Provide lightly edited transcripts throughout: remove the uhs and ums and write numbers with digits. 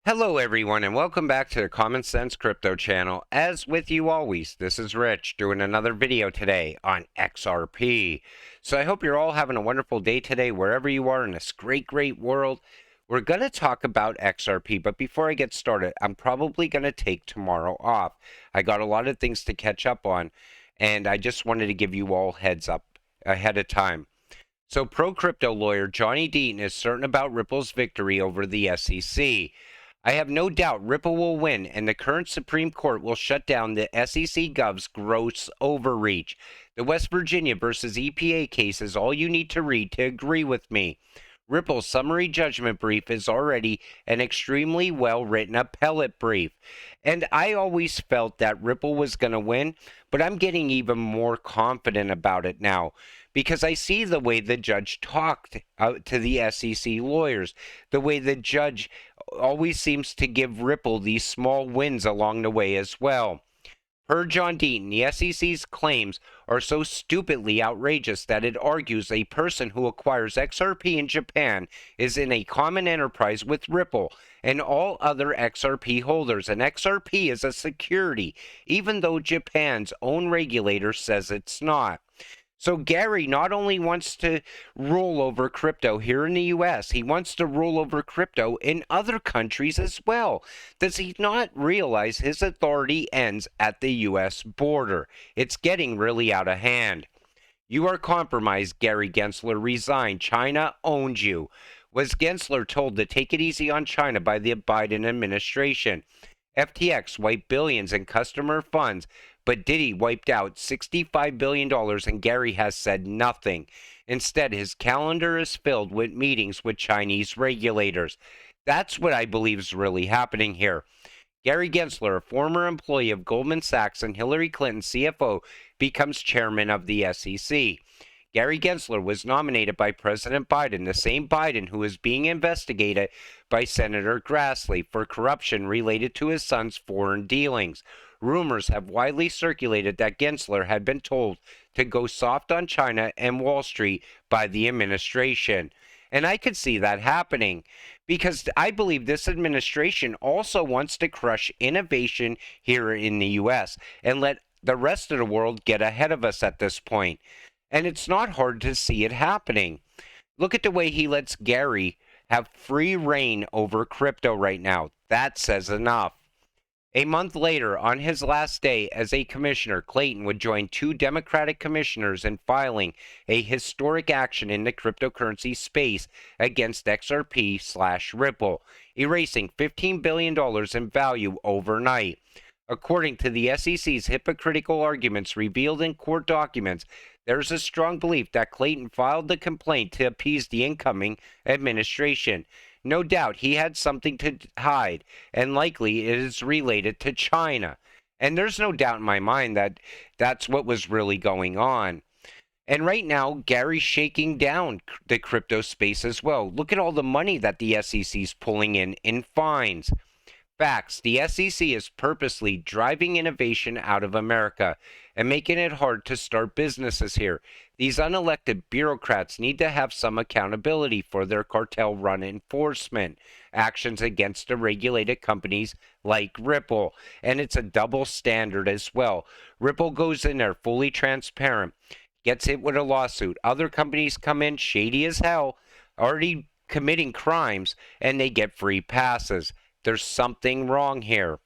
Hello everyone and welcome back to the Common Sense Crypto channel. As with you always, this is Rich doing another video today on XRP. So I hope you're all having a wonderful day today wherever you are in this great world. We're going to talk about XRP, but before I get started, I'm probably going to take tomorrow off. I got a lot of things to catch up on and I just wanted to give you all heads up ahead of time. So pro-crypto lawyer Johnny Deaton is certain about Ripple's victory over the SEC. I have no doubt Ripple will win, and the current Supreme Court will shut down the SEC Gov's gross overreach. The West Virginia versus EPA case is all you need to read to agree with me. Ripple's summary judgment brief is already an extremely well-written appellate brief. And I always felt that Ripple was going to win, but I'm getting even more confident about it now because I see the way the judge talked to the SEC lawyers, the way the judge always seems to give Ripple these small wins along the way as well. Per John Deaton, the SEC's claims are so stupidly outrageous that it argues a person who acquires XRP in Japan is in a common enterprise with Ripple and all other XRP holders, and XRP is a security, even though Japan's own regulator says it's not. So Gary not only wants to rule over crypto here in the US, he wants to rule over crypto in other countries as well. Does he not realize his authority ends at the US border? It's getting really out of hand. You are compromised, Gary Gensler. Resign. China owns you. Was Gensler told to take it easy on China by the Biden administration? FTX wiped billions in customer funds, but Diddy wiped out $65 billion and Gary has said nothing. Instead, his calendar is filled with meetings with Chinese regulators. That's what I believe is really happening here. Gary Gensler, a former employee of Goldman Sachs and Hillary Clinton's CFO, becomes chairman of the SEC. Gary Gensler was nominated by President Biden, the same Biden who is being investigated by Senator Grassley for corruption related to his son's foreign dealings. Rumors have widely circulated that Gensler had been told to go soft on China and Wall Street by the administration. And I could see that happening because I believe this administration also wants to crush innovation here in the U.S. and let the rest of the world get ahead of us at this point. And it's not hard to see it happening. Look at the way he lets Gary have free reign over crypto right now. That says enough. A month later, on his last day as a commissioner, Clayton would join two Democratic commissioners in filing a historic action in the cryptocurrency space against XRP/Ripple, erasing $15 billion in value overnight. According to the SEC's hypocritical arguments revealed in court documents, there's a strong belief that Clayton filed the complaint to appease the incoming administration. No doubt he had something to hide, and likely it is related to China. And there's no doubt in my mind that that's what was really going on. And right now, Gary's shaking down the crypto space as well. Look at all the money that the SEC's pulling in fines. Facts. The SEC is purposely driving innovation out of America and making it hard to start businesses here. These unelected bureaucrats need to have some accountability for their cartel-run enforcement actions against the regulated companies like Ripple. And it's a double standard as well. Ripple goes in there fully transparent, gets hit with a lawsuit. Other companies come in shady as hell, already committing crimes, and they get free passes. There's something wrong here.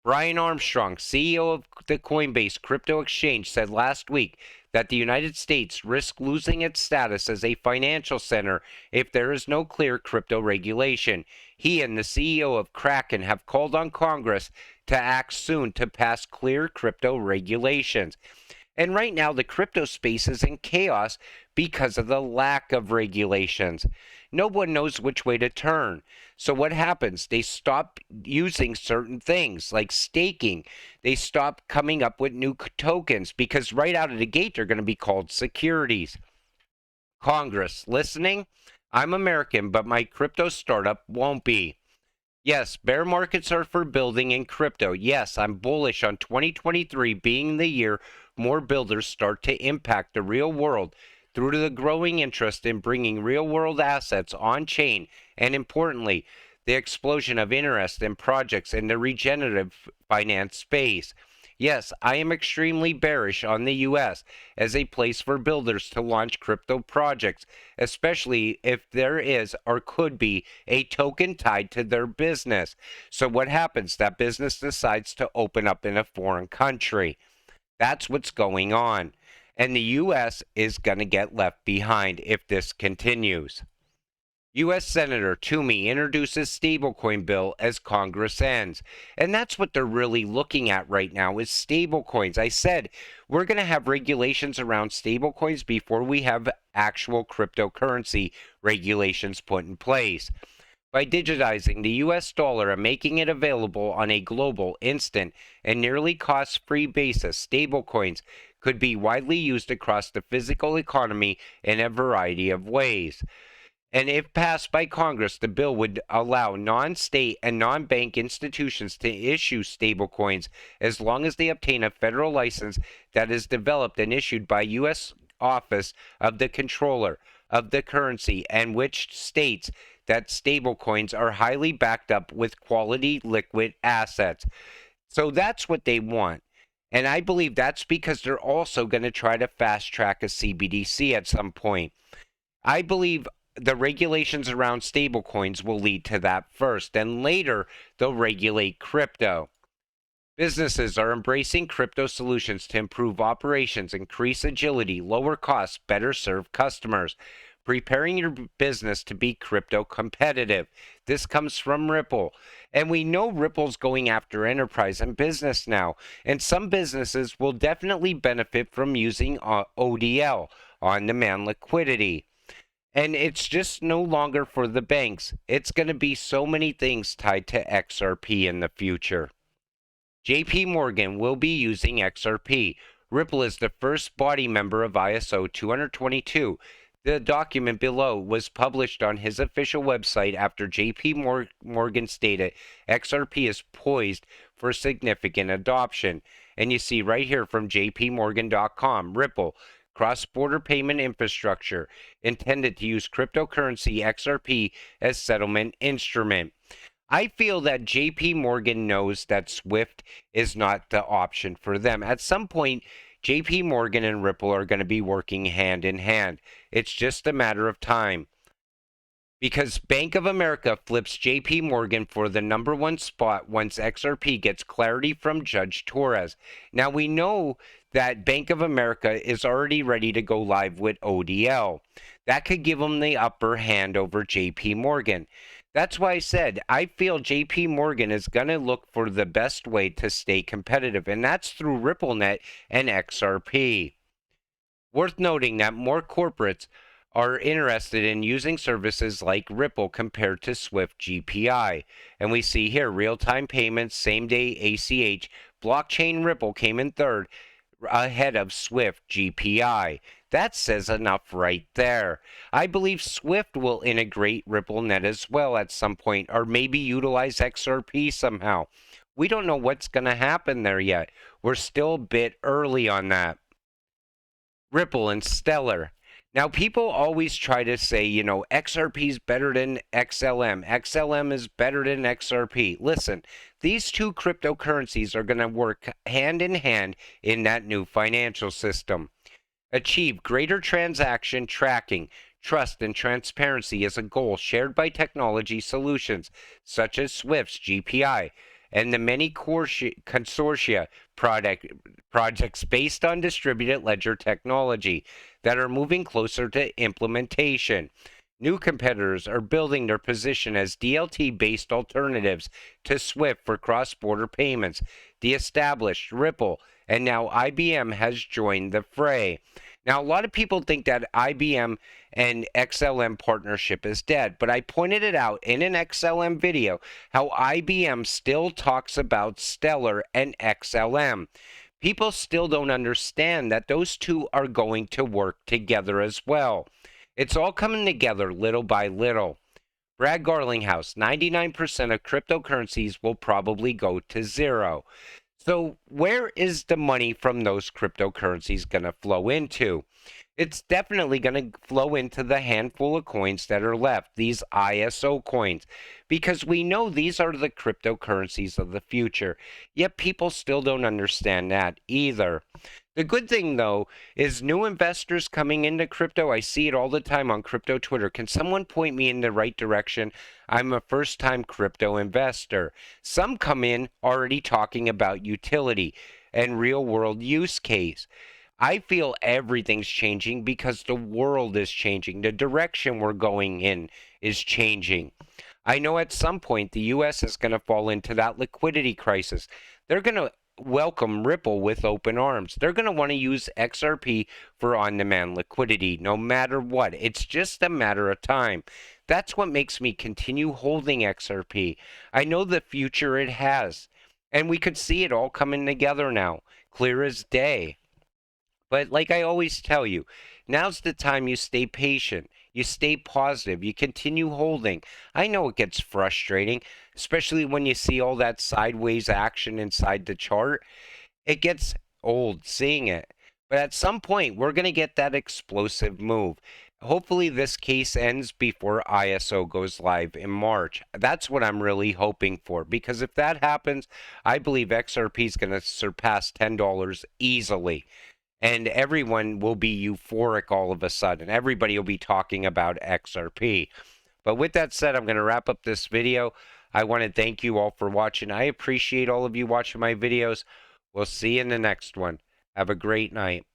Brian Armstrong, CEO of the Coinbase crypto exchange, said last week that the United States risks losing its status as a financial center if there is no clear crypto regulation. He and the CEO of Kraken have called on Congress to act soon to pass clear crypto regulations. And right now, the crypto space is in chaos because of the lack of regulations. No one knows which way to turn. So what happens? They stop using certain things like staking. They stop coming up with new tokens because right out of the gate, they're going to be called securities. Congress, listening? I'm American, but my crypto startup won't be. Yes, bear markets are for building in crypto. Yes, I'm bullish on 2023 being the year more builders start to impact the real world through to the growing interest in bringing real-world assets on-chain, and importantly, the explosion of interest in projects in the regenerative finance space. Yes, I am extremely bearish on the US as a place for builders to launch crypto projects, especially if there is or could be a token tied to their business. So what happens? That business decides to open up in a foreign country. That's what's going on. And the US is going to get left behind if this continues. U.S. Senator Toomey introduces stablecoin bill as Congress ends. And that's what they're really looking at right now is stablecoins. I said we're going to have regulations around stablecoins before we have actual cryptocurrency regulations put in place. By digitizing the U.S. dollar and making it available on a global, instant, and nearly cost-free basis, stablecoins could be widely used across the physical economy in a variety of ways. And if passed by Congress, the bill would allow non-state and non-bank institutions to issue stablecoins as long as they obtain a federal license that is developed and issued by U.S. Office of the Comptroller of the Currency, and which states that stablecoins are highly backed up with quality liquid assets. So that's what they want. And I believe that's because they're also going to try to fast track a CBDC at some point. I believe the regulations around stablecoins will lead to that first, and later they'll regulate crypto. Businesses are embracing crypto solutions to improve operations, increase agility, lower costs, better serve customers, preparing your business to be crypto competitive. This comes from Ripple. And we know Ripple's going after enterprise and business now. And some businesses will definitely benefit from using ODL, on-demand liquidity. And it's just no longer for the banks. It's going to be so many things tied to XRP in the future. JP Morgan will be using XRP. Ripple is the first body member of ISO 222. The document below was published on his official website after JP Morgan stated XRP is poised for significant adoption. And you see right here from jpmorgan.com, Ripple, cross-border payment infrastructure intended to use cryptocurrency XRP as settlement instrument. I feel that JP Morgan knows that SWIFT is not the option for them. At some point, JP Morgan and Ripple are going to be working hand in hand. It's just a matter of time. Because Bank of America flips JP Morgan for the #1 spot once XRP gets clarity from Judge Torres. Now we know that Bank of America is already ready to go live with ODL. That could give them the upper hand over JP Morgan. That's why I said I feel JP Morgan is going to look for the best way to stay competitive, and that's through RippleNet and XRP. Worth noting that more corporates are interested in using services like Ripple compared to Swift GPI. And we see here real-time payments, same-day ACH, blockchain Ripple came in third ahead of Swift GPI. That says enough right there. I believe Swift will integrate RippleNet as well at some point, or maybe utilize XRP somehow. We don't know what's going to happen there yet. We're still a bit early on that. Ripple and Stellar. Now, people always try to say, XRP is better than XLM. XLM is better than XRP. Listen, these two cryptocurrencies are going to work hand in hand in that new financial system. Achieve greater transaction tracking, trust, and transparency is a goal shared by technology solutions such as Swift's GPI and the many consortia projects based on distributed ledger technology that are moving closer to implementation. New competitors are building their position as DLT-based alternatives to Swift for cross-border payments. The established Ripple and now IBM has joined the fray. Now, a lot of people think that IBM and XLM partnership is dead, but I pointed it out in an XLM video how IBM still talks about Stellar and XLM. People still don't understand that those two are going to work together as well. It's all coming together little by little. Brad Garlinghouse, 99% of cryptocurrencies will probably go to zero. So where is the money from those cryptocurrencies going to flow into? It's definitely going to flow into the handful of coins that are left, these ISO coins, because we know these are the cryptocurrencies of the future. Yet people still don't understand that either. The good thing, though, is new investors coming into crypto. I see it all the time on crypto Twitter. Can someone point me in the right direction? I'm a first time crypto investor. Some come in already talking about utility and real world use case. I feel everything's changing because the world is changing. The direction we're going in is changing. I know at some point the US is going to fall into that liquidity crisis. They're going to welcome Ripple with open arms. They're going to want to use XRP for on demand liquidity no matter what. It's just a matter of time. That's what makes me continue holding XRP. I know the future it has, and we could see it all coming together now, clear as day. But like I always tell you, now's the time you stay patient, you stay positive, you continue holding. I know it gets frustrating, especially when you see all that sideways action inside the chart. It gets old seeing it. But at some point, we're going to get that explosive move. Hopefully, this case ends before ISO goes live in March. That's what I'm really hoping for, because if that happens, I believe XRP is going to surpass $10 easily, and everyone will be euphoric all of a sudden. Everybody will be talking about XRP. But with that said, I'm going to wrap up this video. I want to thank you all for watching. I appreciate all of you watching my videos. We'll see you in the next one. Have a great night.